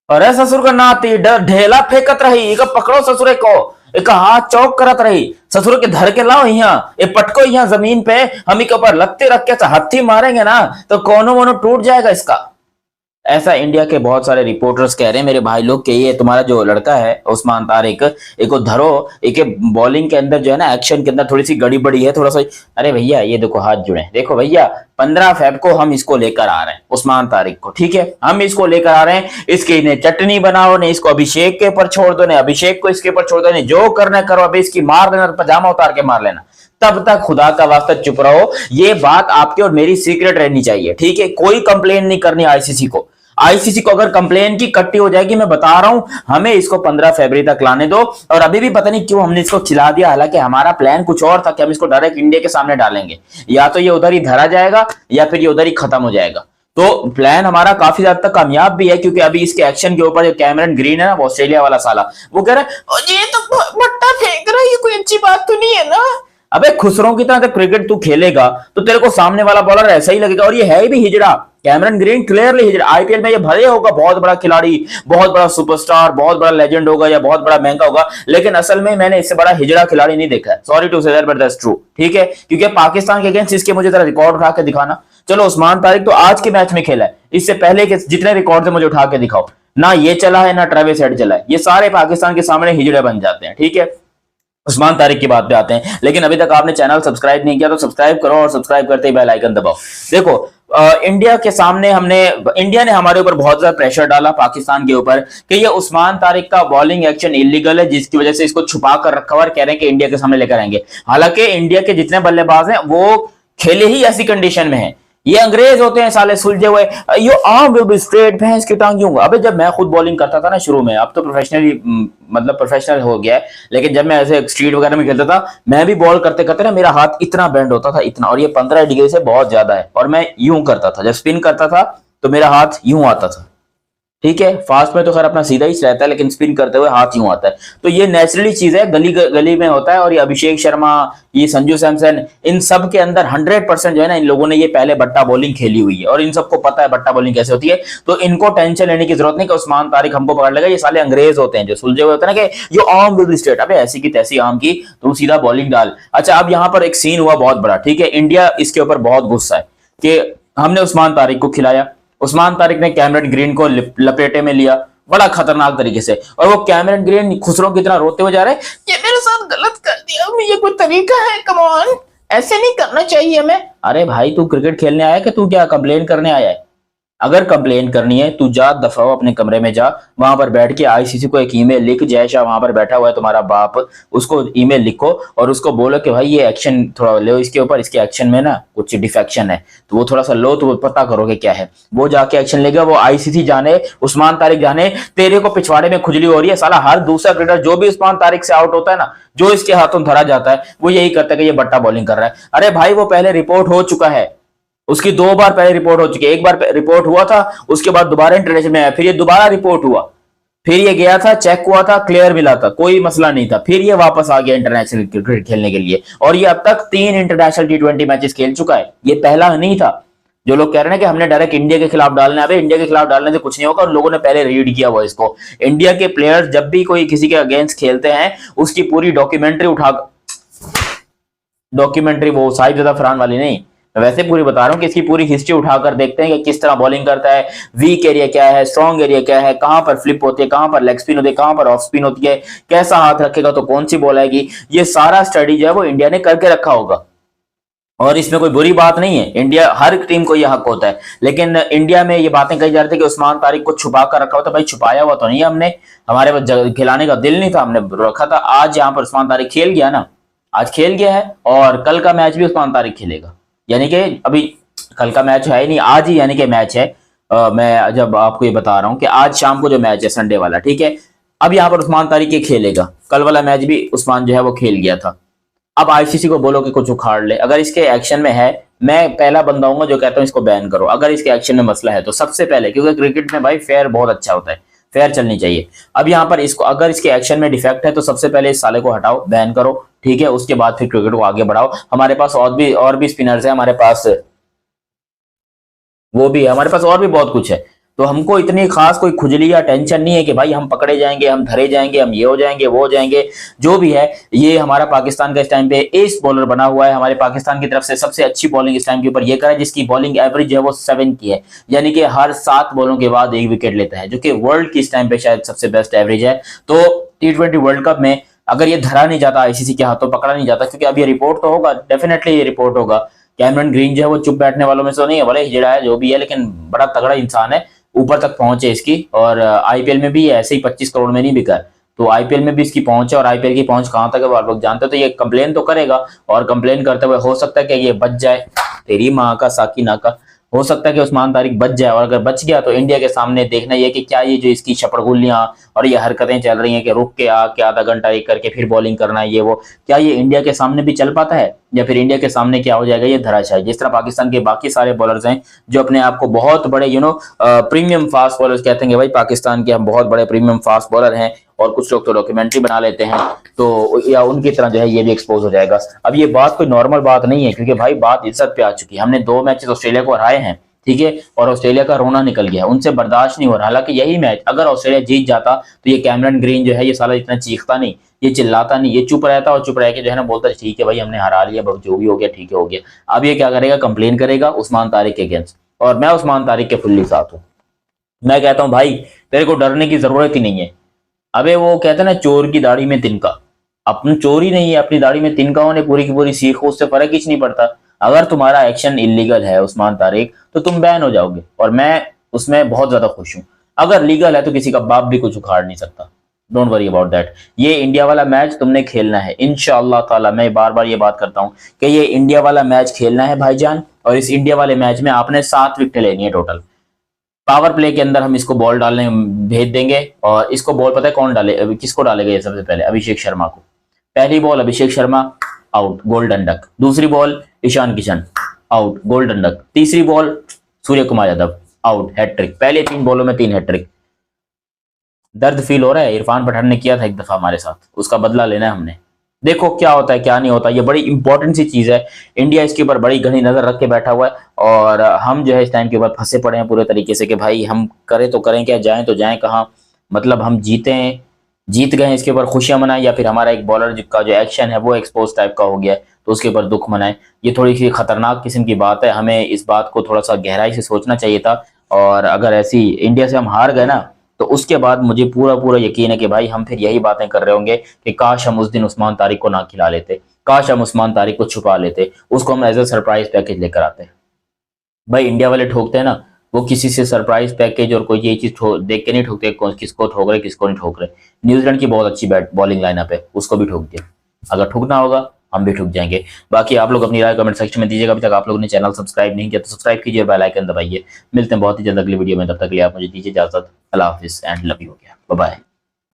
अरे ससुर का नाती ढेला फेंकत रही, एक पकड़ो ससुरे को, एक हाथ चौक करत रही, ससुर के धर के लाओ यहाँ, ये पटको यहाँ जमीन पे, हम ही के ऊपर लगते रख के हत्थी मारेंगे ना तो कोनो मोनो टूट जाएगा इसका। ऐसा इंडिया के बहुत सारे रिपोर्टर्स कह रहे हैं मेरे भाई लोग कि ये तुम्हारा जो लड़का है उस्मान तारिक, एक को धरो, एक बॉलिंग के अंदर जो है ना एक्शन के अंदर थोड़ी सी गड़ी बड़ी है थोड़ा सा। अरे भैया ये देखो हाथ जुड़े, देखो भैया 15 फेब को हम इसको लेकर आ रहे हैं उस्मान तारिक को, ठीक है, हम इसको लेकर आ रहे हैं, इसकी ने चटनी बनाओ, ने इसको अभिषेक के ऊपर छोड़ दो, ने अभिषेक को इसके ऊपर छोड़ दो, ने जो करना करो, अभी इसकी मार देना, पजामा उतार के मार लेना। तब तक खुदा का वास्ता चुप रहो, ये बात आपकी और मेरी सीक्रेट रहनी चाहिए, ठीक है, कोई कंप्लेन नहीं करनी आईसीसी को। आईसीसी को अगर कंप्लेन की कट्टी हो जाएगी, मैं बता रहा हूं, हमें इसको 15 फरवरी तक लाने दो। और अभी भी पता नहीं क्यों हमने इसको खिला दिया, हालांकि हमारा प्लान कुछ और था कि हम इसको डायरेक्ट इंडिया के सामने डालेंगे, या तो ये उधर ही धरा जाएगा या फिर ये उधर ही खत्म हो जाएगा। तो प्लान हमारा काफी ज्यादा तक कामयाब भी है, क्योंकि अभी इसके एक्शन के ऊपर जो कैमरन ग्रीन है ना, वो ऑस्ट्रेलिया वाला साला, वो कह रहा है ये तो भट्टा फेंक रहा है, ये कोई अच्छी बात तो नहीं है ना। अबे खुसरों की तरह क्रिकेट तू खेलेगा तो तेरे को सामने वाला बॉलर ऐसा ही लगेगा, और ये है भी हिजड़ा, कैमरन ग्रीन क्लियरली हिजड़ा। आईपीएल में ये भले होगा बहुत बड़ा खिलाड़ी, बहुत बड़ा सुपरस्टार, बहुत बड़ा लेजेंड होगा या बहुत बड़ा महंगा होगा, लेकिन असल में मैंने इससे बड़ा हिजड़ा खिलाड़ी नहीं देखा है, sorry to say that but that's true, ठीक है, क्योंकि पाकिस्तान के अगेंस्ट इसके मुझे जरा रिकॉर्ड उठा के दिखाना। चलो उस्मान तारिक तो आज के मैच में खेला है, इससे पहले के जितने रिकॉर्ड थे मुझे उठा के दिखाओ, ना ये चला है ना ट्रेविस हेड चला है, ये सारे पाकिस्तान के सामने हिजड़े बन जाते हैं, ठीक है। उस्मान तारिक की बात पे आते हैं, लेकिन अभी तक आपने चैनल सब्सक्राइब नहीं किया तो सब्सक्राइब करो, और सब्सक्राइब करते ही बेल आइकन दबाओ। देखो इंडिया के सामने इंडिया ने हमारे ऊपर बहुत ज्यादा प्रेशर डाला पाकिस्तान के ऊपर कि ये उस्मान तारिक का बॉलिंग एक्शन इलीगल है, जिसकी वजह से इसको छुपा कर रखा हुआ और कह रहे हैं कि इंडिया के सामने लेकर आएंगे। हालांकि इंडिया के जितने बल्लेबाज हैं वो खेले ही ऐसी कंडीशन में है, ये अंग्रेज होते हैं साले सुलझे हुए, you arm will be straight, भैंस की टांग यूं। अबे जब मैं खुद बॉलिंग करता था ना शुरू में, अब तो प्रोफेशनली मतलब प्रोफेशनल हो गया है, लेकिन जब मैं ऐसे स्ट्रीट वगैरह में खेलता था, मैं भी बॉल करते करते ना मेरा हाथ इतना बेंड होता था, इतना, और ये 15 डिग्री से बहुत ज्यादा है, और मैं यूं करता था, जब स्पिन करता था तो मेरा हाथ यूं आता था, ठीक है, फास्ट में तो खैर अपना सीधा ही रहता है, लेकिन स्पिन करते हुए हाथ यूं आता है, तो ये नेचुरली चीज है, गली गली में होता है। और ये अभिषेक शर्मा, ये संजू सैमसन, इन सब के अंदर 100% जो है ना, इन लोगों ने ये पहले बट्टा बॉलिंग खेली हुई है, और इन सबको पता है बट्टा बॉलिंग कैसे होती है, तो इनको टेंशन लेने की जरूरत नहीं कि उस्मान तारिक हमको पकड़ लेगा। ये साले अंग्रेज होते हैं जो सुलझे हुए होते हैं ना कि यो आर्म विल बी स्ट्रेट, अबे ऐसी की तैसी आर्म की, तुम सीधा बॉलिंग डाल। अच्छा, अब यहाँ पर एक सीन हुआ बहुत बड़ा, ठीक है, इंडिया इसके ऊपर बहुत गुस्सा है कि हमने उस्मान तारिक को खिलाया, उस्मान तारिक ने कैमरन ग्रीन को लपेटे में लिया बड़ा खतरनाक तरीके से, और वो कैमरन ग्रीन खुसरों की तरह रोते हुए जा रहे हैं, ये मेरे साथ गलत कर दिया, ये कोई तरीका है, कम ऑन, ऐसे नहीं करना चाहिए हमें। अरे भाई तू क्रिकेट खेलने आया कि तू क्या कंप्लेन करने आया है? अगर कंप्लेन करनी है तू जा दफा हो, अपने कमरे में जा, वहां पर बैठ के आईसीसी को एक ईमेल लिख, जय शाह वहां पर बैठा हुआ है तुम्हारा बाप, उसको ईमेल लिखो और उसको बोलो कि भाई ये एक्शन थोड़ा लो इसके ऊपर, इसके एक्शन में ना कुछ डिफेक्शन है, तो वो थोड़ा सा लो, तो वो पता करोगे क्या है, वो जाके एक्शन लेगा। वो आईसीसी जाने, उस्मान तारिक जाने, तेरे को पिछवाड़े में खुजली हो रही है, साला हर दूसरा क्रिकेटर जो भी उस्मान तारिक से आउट होता है ना, जो इसके हाथों धरा जाता है, वो यही करता है कि ये बट्टा बॉलिंग कर रहा है। अरे भाई वो पहले रिपोर्ट हो चुका है, उसकी 2 बार पहले रिपोर्ट हो चुकी है, एक बार रिपोर्ट हुआ था, उसके बाद दोबारा इंटरनेशनल में आया, फिर ये दोबारा रिपोर्ट हुआ, फिर ये गया था, चेक हुआ था, क्लियर मिला था, कोई मसला नहीं था, फिर ये वापस आ गया इंटरनेशनल क्रिकेट खेलने के लिए, और ये अब तक 3 इंटरनेशनल T20 मैचेस खेल चुका है, ये पहला नहीं था। जो लोग कह रहे हैं कि हमने डायरेक्ट इंडिया के खिलाफ डालना है, इंडिया के खिलाफ डालने से कुछ नहीं होगा, और लोगों ने पहले रीड किया हुआ इसको। इंडिया के प्लेयर्स जब भी कोई किसी के अगेंस्ट खेलते हैं, उसकी पूरी डॉक्यूमेंट्री वो साहिबजादा फरहान वाली नहीं, वैसे पूरी बता रहा हूँ कि इसकी पूरी हिस्ट्री उठाकर देखते हैं कि किस तरह बॉलिंग करता है, वीक एरिया क्या है, स्ट्रॉन्ग एरिया क्या है, कहां पर फ्लिप होती है, कहां पर लेग स्पिन होती है, कहां पर ऑफ स्पिन होती है, कैसा हाथ रखेगा तो कौन सी बॉल आएगी, ये सारा स्टडी जो है वो इंडिया ने करके रखा होगा। और इसमें कोई बुरी बात नहीं है, इंडिया हर टीम को यह हक होता है, लेकिन इंडिया में ये बातें कही जा रही थी कि उस्मान तारिक को छुपा कर रखा हुआ था। भाई छुपाया हुआ तो नहीं, हमने, हमारे पास खिलाने का दिल नहीं था, हमने रखा था। आज यहाँ पर उस्मान तारिक खेल गया ना, आज खेल गया है, और कल का मैच भी उस्मान तारिक खेलेगा, यानी कि अभी कल का मैच है ही नहीं, आज ही यानी कि मैच है। मैं जब आपको ये बता रहा हूँ कि आज शाम को जो मैच है संडे वाला, ठीक है, अब यहाँ पर उस्मान तारिक ये खेलेगा, कल वाला मैच भी उस्मान जो है वो खेल गया था। अब आईसीसी को बोलो कि कुछ उखाड़ ले, अगर इसके एक्शन में है, मैं पहला बंदा हूँ जो कहता हूँ इसको बैन करो, अगर इसके एक्शन में मसला है तो सबसे पहले, क्योंकि क्रिकेट में भाई फेयर बहुत अच्छा होता है, फेयर चलनी चाहिए। अब यहाँ पर इसको, अगर इसके एक्शन में डिफेक्ट है तो सबसे पहले इस साले को हटाओ, बैन करो, ठीक है, उसके बाद फिर क्रिकेट को आगे बढ़ाओ। हमारे पास और भी स्पिनर्स है, हमारे पास वो भी है, हमारे पास और भी बहुत कुछ है। तो हमको इतनी खास कोई खुजली या टेंशन नहीं है कि भाई हम पकड़े जाएंगे, हम धरे जाएंगे, हम ये हो जाएंगे, वो हो जाएंगे। जो भी है, ये हमारा पाकिस्तान का इस टाइम पे एस बॉलर बना हुआ है। हमारे पाकिस्तान की तरफ से सबसे अच्छी बॉलिंग इस टाइम के ऊपर ये करे, जिसकी बॉलिंग एवरेज है वो 7 की है, यानी कि हर 7 बॉलों के बाद 1 विकेट लेता है, जो कि वर्ल्ड की इस टाइम पे शायद सबसे बेस्ट एवरेज है। तो T20 वर्ल्ड कप में अगर ये धरा नहीं जाता, आईसीसी के हाथों पकड़ा नहीं जाता, क्योंकि अब ये रिपोर्ट तो होगा, डेफिनेटली ये रिपोर्ट होगा। कैमरन ग्रीन जो है वो चुप बैठने वालों में से तो नहीं है, भले हिजड़ा है जो भी है, लेकिन बड़ा तगड़ा इंसान है, ऊपर तक पहुंचे इसकी। और आईपीएल में भी ऐसे ही 25 करोड़ में नहीं बिका, तो आईपीएल में भी इसकी पहुंच है। और आईपीएल की पहुंच कहां तक है वो आप लोग जानते हो। तो ये कंप्लेन तो करेगा, और कंप्लेन करते हुए हो सकता है कि ये बच जाए, तेरी माँ का साकिना का, हो सकता है कि उस्मान तारिक बच जाए। और अगर बच गया तो इंडिया के सामने देखना ये कि क्या ये जो इसकी शपड़गुल्लियां और ये हरकतें चल रही हैं कि रुक के आके आधा घंटा एक करके फिर बॉलिंग करना है, ये वो, क्या ये इंडिया के सामने भी चल पाता है, या फिर इंडिया के सामने क्या हो जाएगा, ये धराशायी। जिस तरह पाकिस्तान के बाकी सारे बॉलर्स हैं जो अपने आप को बहुत बड़े प्रीमियम फास्ट बॉलर्स कहते हैं, भाई पाकिस्तान के हम बहुत बड़े प्रीमियम फास्ट बॉलर हैं, और कुछ लोग तो डॉक्यूमेंट्री बना लेते हैं, तो या उनकी तरह जो है ये भी एक्सपोज हो जाएगा। अब ये बात कोई नॉर्मल बात नहीं है, क्योंकि भाई बात इज्जत पे आ चुकी है। हमने 2 मैचेस ऑस्ट्रेलिया को हराए हैं, ठीक है, और ऑस्ट्रेलिया का रोना निकल गया, उनसे बर्दाश्त नहीं हो रहा। हालांकि यही मैच अगर ऑस्ट्रेलिया जीत जाता तो ये कैमरन ग्रीन जो है ये साला इतना चीखता नहीं, ये चिल्लाता नहीं, ये चुप रहता, और चुप रह के जो है ना बोलता ठीक है भाई हमने हरा लिया, जो भी हो गया ठीक है हो गया। अब ये क्या करेगा, कंप्लेन करेगा उस्मान तारिक के अगेंस्ट, और मैं उस्मान तारिक के फुल्ली साथ हूं। मैं कहता हूं भाई तेरे को डरने की जरूरत ही नहीं है। अबे वो कहते हैं ना चोर की दाढ़ी में तिनका, अपनी चोरी नहीं है, अपनी दाढ़ी में तिनका होने पूरी की पूरी सीख, उससे फर्क ही नहीं पड़ता। अगर तुम्हारा एक्शन इलीगल है उस्मान तारिक, तो तुम बैन हो जाओगे, और मैं उसमें बहुत ज्यादा खुश हूं। अगर लीगल है तो किसी का बाप भी कुछ उखाड़ नहीं सकता, डोंट वरी अबाउट दैट। ये इंडिया वाला मैच तुमने खेलना है इंशाअल्लाह ताला। मैं बार बार ये बात करता हूं कि ये इंडिया वाला मैच खेलना है भाईजान, और इस इंडिया वाले मैच में आपने 7 विकेट लेनी है टोटल। पावर प्ले के अंदर हम इसको बॉल डालने भेज देंगे, और इसको बॉल पता है कौन डाले, किसको डालेगा ये सबसे पहले, अभिषेक शर्मा को। पहली ball Abhishek Sharma out, golden duck. दूसरी ball Ishan Kishan out, golden duck. तीसरी ball Surya Kumar Yadav out, hattrick. पहले 3 बॉलों में 3 हैट्रिक। दर्द फील हो रहा है, इरफान पठान ने किया था एक दफा हमारे साथ, उसका बदला लेना है हमने। देखो क्या होता है क्या नहीं होता, ये बड़ी इंपॉर्टेंट सी चीज है। इंडिया इसके ऊपर बड़ी घनी नजर रख के बैठा हुआ है, और हम जो है इस टाइम के ऊपर फंसे पड़े हैं पूरे तरीके से कि भाई हम करें तो करें क्या, जाएं तो जाएं कहाँ। मतलब हम जीत गए हैं, इसके ऊपर खुशियां मनाएं, या फिर हमारा एक बॉलर का जो एक्शन है वो एक्सपोज टाइप का हो गया है तो उसके ऊपर दुख मनाएं। ये थोड़ी सी खतरनाक किस्म की बात है, हमें इस बात को थोड़ा सा गहराई से सोचना चाहिए था। और अगर ऐसी इंडिया से हम हार गए ना, तो उसके बाद मुझे पूरा पूरा यकीन है कि भाई हम फिर यही बातें कर रहे होंगे कि काश हम उस दिन उस्मान तारिक को ना खिला लेते, काश हम उस्मान तारिक को छुपा लेते, उसको हम एज ए सरप्राइज पैकेज लेकर आते। भाई इंडिया वाले ठोकते हैं ना, वो किसी से सरप्राइज पैकेज और कोई ये चीज देख के नहीं ठोकते, किसको ठोक रहे किसको नहीं ठोक रहे। न्यूजीलैंड की बहुत अच्छी बॉलिंग लाइनअप है, उसको भी ठोक दिया। अगर ठोकना होगा हम भी ठुक जाएंगे। बाकी आप लोग अपनी राय कमेंट सेक्शन में दीजिएगा। अभी तक आप लोगों ने चैनल सब्सक्राइब नहीं किया तो सब्सक्राइब कीजिए, बेल आइकन दबाइए। मिलते हैं बहुत ही जल्द अगली वीडियो में, तब तक के लिए आप मुझे दीजिए इजाजत। अल्लाह हाफिज and love you. Bye bye.